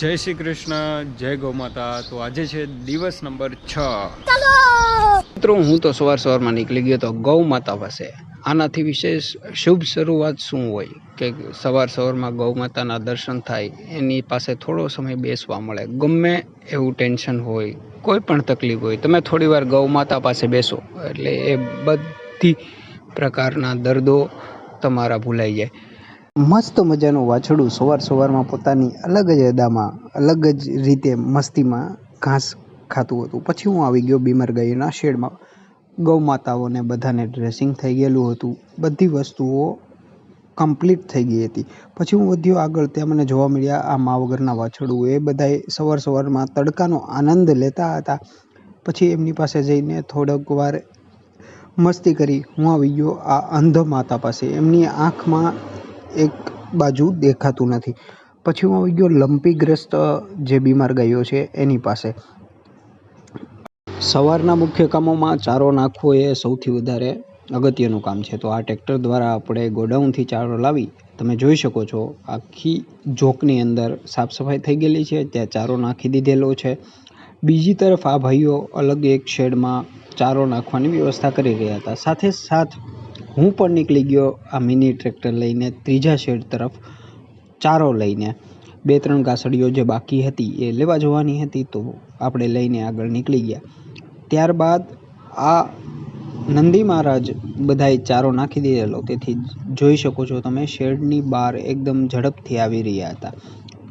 જય શ્રી કૃષ્ણ, જય ગૌ માતા। તો આજે છે દિવસ નંબર 6। મિત્રો હું તો સવારમાં નીકળી ગયો તો ગૌ માતા પાસે। આનાથી વિશેષ શુભ શરૂઆત શું હોય કે સવારમાં ગૌ માતાના દર્શન થાય, એની પાસે થોડો સમય બેસવા મળે। ગમે એવું ટેન્શન હોય, કોઈ પણ તકલીફ હોય, તમે થોડી વાર ગૌ માતા પાસે બેસો એટલે એ બધી પ્રકારના દર્દો તમારા ભૂલાઈ જાય। મસ્ત મજાનું વાછડું સવારમાં પોતાની અલગ જ અદામાં, અલગ જ રીતે મસ્તીમાં ઘાસ ખાતું હતું। પછી હું આવી ગયો બીમાર ગાયોના શેડમાં। ગૌ માતાઓને બધાને ડ્રેસિંગ થઈ ગયેલું હતું, બધી વસ્તુઓ કમ્પ્લીટ થઈ ગઈ હતી। પછી હું વધ્યો આગળ, ત્યાં મને જોવા મળ્યા આ મા વગરના વાછડું। એ બધાએ સવારમાં તડકાનો આનંદ લેતા હતા। પછી એમની પાસે જઈને થોડોક વાર મસ્તી કરી હું આવી ગયો આ અંધ માતા પાસે। એમની આંખમાં એક બાજુ દેખાતું નથી। પછી હું આવી ગયો લંપીગ્રસ્ત જે બીમાર ગાયો છે એની પાસે। સવારના મુખ્ય કામોમાં ચારો નાખવો એ સૌથી વધારે અગત્યનું કામ છે। તો આ ટ્રેક્ટર દ્વારા આપણે ગોડાઉનથી ચારો લાવી, તમે જોઈ શકો છો આખી જોકની અંદર સાફ સફાઈ થઈ ગયેલી છે, ત્યાં ચારો નાખી દીધેલો છે। બીજી તરફ આ ભાઈઓ અલગ એક શેડમાં ચારો નાખવાની વ્યવસ્થા કરી રહ્યા હતા। સાથે સાથ હું પણ નીકળી ગયો આ મિની ટ્રેક્ટર લઈને ત્રીજા શેડ તરફ ચારો લઈને। 2-3 ગાસડીઓ જે બાકી હતી એ લેવા જવાની હતી, તો આપણે લઈને આગળ નીકળી ગયા। ત્યારબાદ આ નંદી મહારાજ બધાએ ચારો નાખી દીધેલો, તેથી જોઈ શકો છો તમે શેડની બહાર એકદમ ઝડપથી આવી રહ્યા હતા।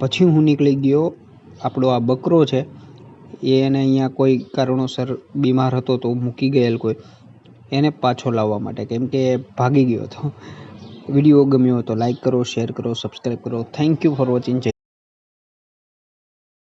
પછી હું નીકળી ગયો, આપણો આ બકરો છે એને અહીંયા કોઈ કારણોસર બીમાર હતો તો મૂકી ગયેલ કોઈ, એને પાછો લાવવા માટે, કેમ કે ભાગી ગયો હતો। વિડીયો ગમ્યો તો લાઈક કરો, શેર કરો, સબસ્ક્રાઈબ કરો। Thank you for watching.